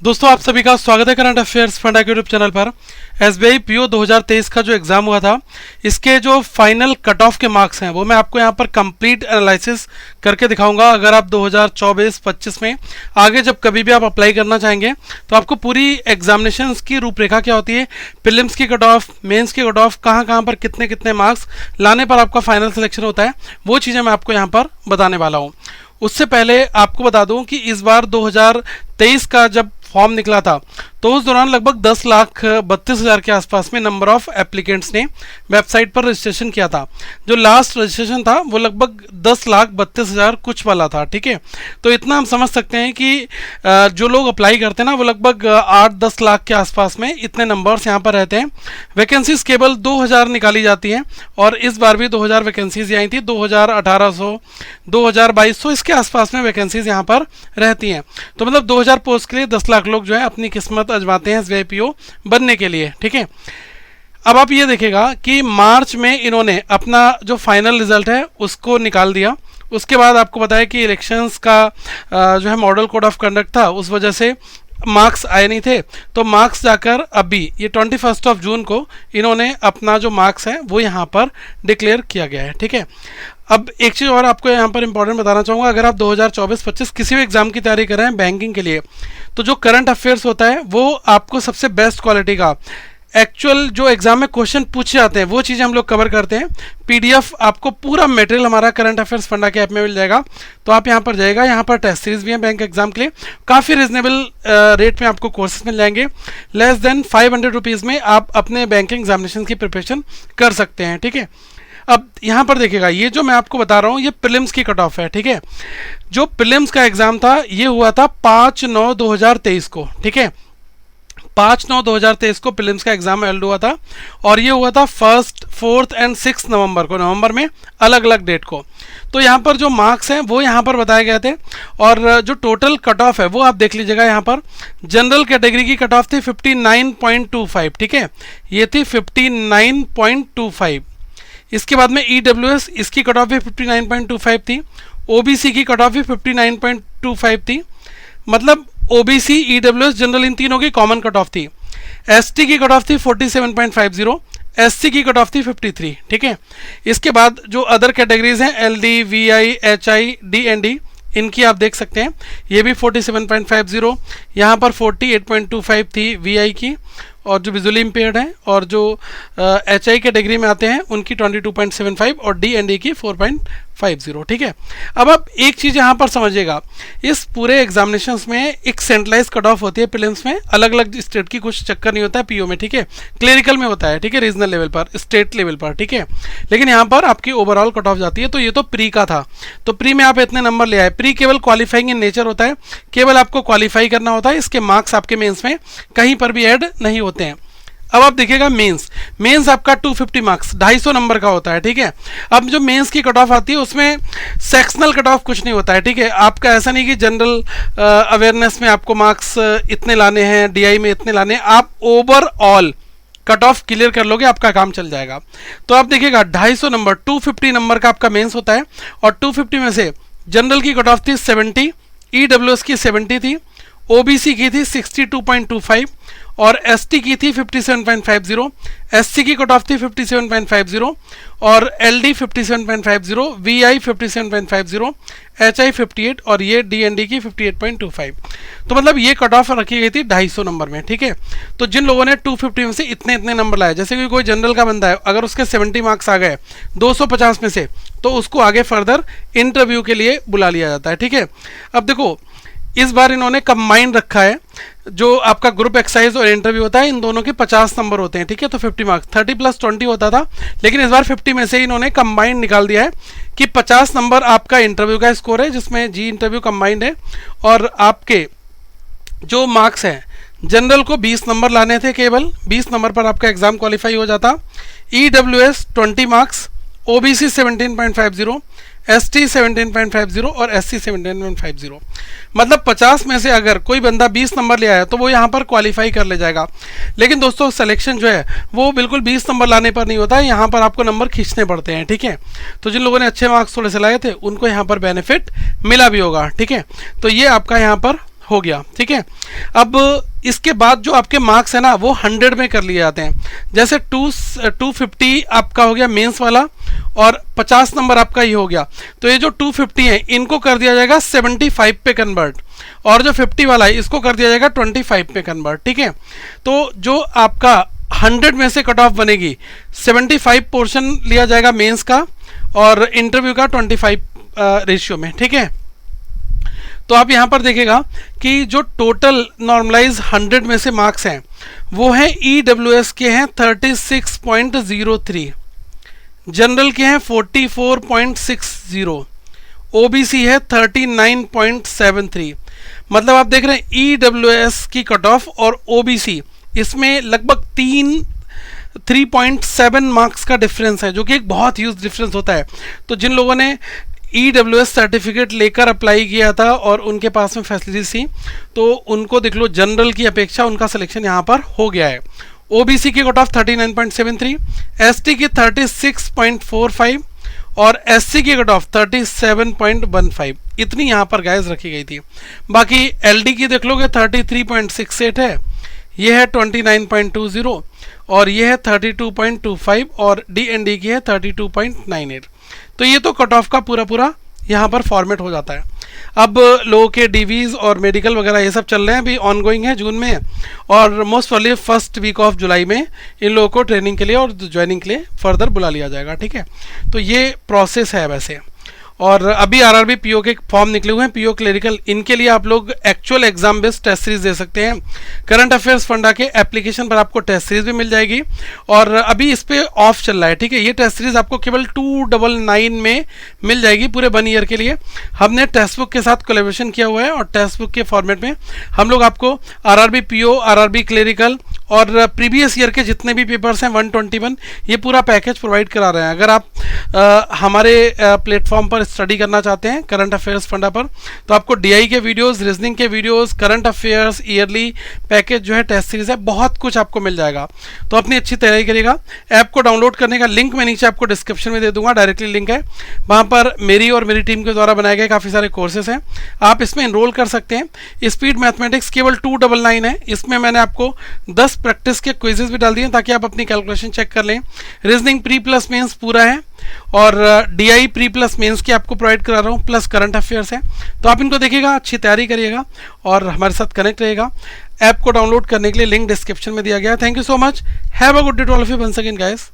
दोस्तों आप सभी का स्वागत है करंट अफेयर्स फंडा के यूट्यूब चैनल पर। एसबीआई पीओ 2023 का जो एग्जाम हुआ था, इसके जो फाइनल कट ऑफ के मार्क्स हैं वो मैं आपको यहाँ पर कंप्लीट एनालिसिस करके दिखाऊंगा। अगर आप 2024-25 में आगे जब कभी भी आप अप्लाई करना चाहेंगे तो आपको पूरी एग्जामिनेशंस की रूपरेखा क्या होती है, प्रीलिम्स की कट ऑफ, मेंस की कट ऑफ, कहाँ कहाँ पर कितने कितने मार्क्स लाने पर आपका फाइनल सिलेक्शन होता है, वो चीज़ें मैं आपको यहाँ पर बताने वाला हूँ। उससे पहले आपको बता दूं कि इस बार 2023 का जब फॉर्म निकला था तो उस दौरान लगभग 10,32,000 के आसपास में नंबर ऑफ एप्लीकेंट्स ने वेबसाइट पर रजिस्ट्रेशन किया था। जो लास्ट रजिस्ट्रेशन था वो लगभग 10,32,000 कुछ वाला था। ठीक है, तो इतना हम समझ सकते हैं कि जो लोग अप्लाई करते हैं ना वो लगभग 8-10 लाख के आसपास में इतने नंबर्स यहाँ पर रहते हैं। वैकेंसीज केवल 2,000 निकाली जाती हैं और इस बार भी 2,000 वैकेंसीज आई थी। 2,000, 2,2200 इसके आसपास में वैकेंसीज यहाँ पर रहती हैं। तो मतलब 2,000 पोस्ट के लिए 10 लाख लोग जो है अपनी किस्मत आजमाते हैं एसबीआई पीओ बनने के लिए। ठीक है, अब आप ये देखेगा कि मार्च में इन्होंने अपना जो फाइनल रिजल्ट है उसको निकाल दिया। उसके बाद आपको बताया कि इलेक्शंस का जो है मॉडल कोड ऑफ कंडक्ट था, उस वजह से मार्क्स आए नहीं थे। तो मार्क्स जाकर अभी ये 21 जून को इन्होंने अपना जो मार्क्स है वो यहाँ पर डिक्लेयर किया गया है। ठीक है, अब एक चीज़ और आपको यहाँ पर इंपॉर्टेंट बताना चाहूँगा, अगर आप 2024-25 किसी भी एग्जाम की तैयारी कर रहे हैं बैंकिंग के लिए, तो जो करंट अफेयर्स होता है वो आपको सबसे बेस्ट क्वालिटी का एक्चुअल जो एग्जाम में क्वेश्चन पूछे जाते हैं वो चीज़ें हम लोग कवर करते हैं। पीडीएफ आपको पूरा मटेरियल हमारा करंट अफेयर्स फंडा के ऐप में मिल जाएगा। तो आप यहाँ पर जाएगा, यहाँ पर टेस्ट सीरीज भी है बैंक एग्जाम के लिए, काफ़ी रिजनेबल रेट में आपको कोर्सेज मिल जाएंगे। लेस देन 500 रुपीज़ में आप अपने बैंकिंग एग्जामिनेशन की प्रिपरेशन कर सकते हैं। ठीक है, अब यहाँ पर देखिएगा, ये जो मैं आपको बता रहा हूँ ये प्रीलिम्स की कट ऑफ है। ठीक है, जो प्रीलिम्स का एग्जाम था ये हुआ था 5/9/2023 को। ठीक है, 5/9/2023 को प्रीलिम्स का एग्जाम हेल्ड हुआ था और ये हुआ था 1, 4 और 6 नवंबर को, नवंबर में अलग अलग डेट को। तो यहाँ पर जो मार्क्स हैं वो यहाँ पर बताए गए थे और जो टोटल कट ऑफ है वो आप देख लीजिएगा। यहाँ पर जनरल कैटेगरी की कट ऑफ थी 59.25। ठीक है, ये थी 59.25। इसके बाद में ईडब्ल्यूएस, इसकी कट ऑफ भी 59.25 थी। ओबीसी की कट ऑफ भी 59.25 थी। मतलब ओबीसी, ईडब्ल्यूएस, जनरल इन तीनों की कॉमन कट ऑफ थी। एसटी की कट ऑफ थी 47.50, एससी की कट ऑफ थी 53। ठीक है, इसके बाद जो अदर कैटेगरीज हैं एलडी, वीआई, एचआई, डीएनडी, इनकी आप देख सकते हैं ये भी 47.50, यहाँ पर 48.25 थी वीआई की, और जो विजुअली इम्पेयर्ड हैं और जो एचआई कैटेगरी में आते हैं उनकी 22.75 और डीएनडी की 4.50। ठीक है, अब आप एक चीज़ यहाँ पर समझिएगा, इस पूरे एग्जामिनेशंस में एक सेंट्रलाइज कट ऑफ होती है प्रीलिम्स में, अलग अलग स्टेट की कुछ चक्कर नहीं होता है पीओ में। ठीक है, क्लरिकल में होता है। ठीक है, रीजनल लेवल पर, स्टेट लेवल पर। ठीक है, लेकिन यहाँ पर आपकी ओवरऑल कट ऑफ जाती है। तो ये तो प्री का था, तो प्री में आप इतने नंबर ले आए। प्री केवल क्वालिफाइंग इन नेचर होता है, केवल आपको क्वालिफाई करना होता है, इसके मार्क्स आपके मेंस में कहीं पर भी ऐड नहीं होते हैं। अब आप देखिएगा मेंस आपका 250 मार्क्स, 250 नंबर का होता है। ठीक है, अब जो मेंस की कट ऑफ आती है उसमें सेक्शनल कट ऑफ कुछ नहीं होता है। ठीक है, आपका ऐसा नहीं कि जनरल अवेयरनेस में आपको मार्क्स इतने लाने हैं, डीआई में इतने लाने हैं, आप ओवरऑल कट ऑफ क्लियर कर लोगे, आपका काम चल जाएगा। तो आप देखिएगा 250 नंबर, 250 नंबर का आपका मेंस होता है और 250 में से जनरल की कट ऑफ थी 70, ईडब्ल्यूएस की 70 थी, ओबीसी की थी 62.25 और एसटी की थी 57.50, एससी की कट ऑफ थी 57.50 और एलडी 57.50, वीआई 57.50, एचआई 58 और ये डीएनडी की 58.25। तो मतलब ये कट ऑफ रखी गई थी 250 नंबर में। ठीक है, तो जिन लोगों ने 250 में से इतने इतने नंबर लाए, जैसे कि कोई जनरल का बंदा है, अगर उसके 70 मार्क्स आ गए 250 में से, तो उसको आगे फर्दर इंटरव्यू के लिए बुला लिया जाता है। ठीक है, अब देखो इस बार इन्होंने कंबाइंड रखा है, जो आपका ग्रुप एक्सरसाइज और इंटरव्यू होता है इन दोनों के 50 नंबर होते हैं। ठीक है, तो 50 मार्क्स, 30+20 होता था, लेकिन इस बार 50 में से इन्होंने कंबाइंड निकाल दिया है कि 50 नंबर आपका इंटरव्यू का स्कोर है, जिसमें जी इंटरव्यू कंबाइंड है, और आपके जो मार्क्स हैं जनरल को 20 नंबर लाने थे, केवल 20 नंबर पर आपका एग्जाम क्वालिफाई हो जाता। ईडब्ल्यूएस 20 मार्क्स, ओबीसी 17.50, एसटी 17.50 और एससी 17.50। मतलब 50 में से अगर कोई बंदा 20 नंबर ले आया तो वो यहाँ पर क्वालिफाई कर ले जाएगा। लेकिन दोस्तों सिलेक्शन जो है वो बिल्कुल 20 नंबर लाने पर नहीं होता है, यहाँ पर आपको नंबर खींचने पड़ते हैं। ठीक है, तो जिन लोगों ने अच्छे मार्क्स थोड़े से लाए थे उनको यहाँ पर बेनिफिट मिला भी होगा। ठीक है, तो ये आपका यहाँ पर हो गया, ठीक है। अब इसके बाद जो आपके मार्क्स है ना वो 100 में कर लिए जाते हैं। जैसे 250 आपका हो गया मेंस वाला और 50 नंबर आपका ये हो गया, तो ये जो 250 है इनको कर दिया जाएगा 75 पे कन्वर्ट, और जो 50 वाला है इसको कर दिया जाएगा 25 पे कन्वर्ट, ठीक है। तो जो आपका 100 में से कट ऑफ बनेगी, 75 पोर्शन लिया जाएगा मेंस का और इंटरव्यू का 25 रेशियो में, ठीक है। तो आप यहां पर देखिएगा कि जो टोटल नॉर्मलाइज 100 में से मार्क्स हैं वो है EWS के हैं 36.03, जनरल के हैं 44.60, OBC है 39.73। मतलब आप देख रहे हैं EWS की कट ऑफ और OBC इसमें लगभग 3.7 मार्क्स का डिफरेंस है, जो कि एक बहुत ह्यूज डिफरेंस होता है। तो जिन लोगों ने EWS सर्टिफिकेट लेकर अप्लाई किया था और उनके पास में फैसिलिटीज थी, तो उनको देख लो जनरल की अपेक्षा उनका सिलेक्शन यहाँ पर हो गया है। OBC की कट ऑफ 39.73, ST की 36.45 और SC की कट ऑफ 37.15, इतनी यहाँ पर गाइस रखी गई थी। बाकी LD की देख लोगे 33.68 है, ये है 29.20 और ये है 32.25 और DND की है 32.98। तो ये तो कट ऑफ का पूरा यहाँ पर फॉर्मेट हो जाता है। अब लोगों के DVs और मेडिकल वगैरह ये सब चल रहे हैं, अभी ऑनगोइंग है जून में, और most probably first week of July में इन लोगों को ट्रेनिंग के लिए और ज्वाइनिंग के लिए फर्दर बुला लिया जाएगा, ठीक है। तो ये प्रोसेस है वैसे। और अभी RRB PO के फॉर्म निकले हुए हैं, PO क्लरिकल, इनके लिए आप लोग actual exam based test series दे सकते हैं। करंट अफेयर्स फंडा के एप्लीकेशन पर आपको टेस्ट सीरीज भी मिल जाएगी और अभी इस पे ऑफ चल रहा है, ठीक है। ये टेस्ट सीरीज आपको केवल 299 में मिल जाएगी पूरे 1 ईयर के लिए। हमने टेक्स्ट बुक के साथ कोलैबोरेशन किया हुआ है और टेक्स्ट बुक के फॉर्मेट में हम लोग आपको RRB PO, RRB क्लरिकल और प्रीवियस ईयर के जितने भी पेपर्स हैं 121, ये पूरा पैकेज प्रोवाइड करा रहे हैं। अगर आप हमारे प्लेटफॉर्म पर स्टडी करना चाहते हैं करंट अफेयर्स फंडा पर, तो आपको DI के वीडियोस, रीजनिंग के videos, current affairs yearly package जो है टेस्ट सीरीज है, बहुत कुछ आपको मिल जाएगा। तो अपनी अच्छी तैयारी करिएगा। ऐप को डाउनलोड करने का लिंक मैं नीचे आपको डिस्क्रिप्शन में दे दूंगा, डायरेक्टली लिंक है। वहाँ पर मेरी और मेरी टीम के द्वारा बनाए गए काफ़ी सारे कोर्सेज हैं, आप इसमें इनरोल कर सकते हैं। स्पीड मैथमेटिक्स केवल 299 है, इसमें मैंने आपको 10 प्रैक्टिस के क्विजेज भी डाल दिए ताकि आप अपनी कैलकुलेशन चेक कर लें। रीजनिंग प्री प्लस मेंस पूरा है और DI प्री प्लस मेंस की आपको प्रोवाइड करा रहा हूँ, प्लस करंट अफेयर्स है। तो आप इनको देखिएगा, अच्छी तैयारी करिएगा और हमारे साथ कनेक्ट रहेगा। ऐप को डाउनलोड करने के लिए लिंक डिस्क्रिप्शन में दिया गया है। Thank you so much, have a good day to all of you once again guys.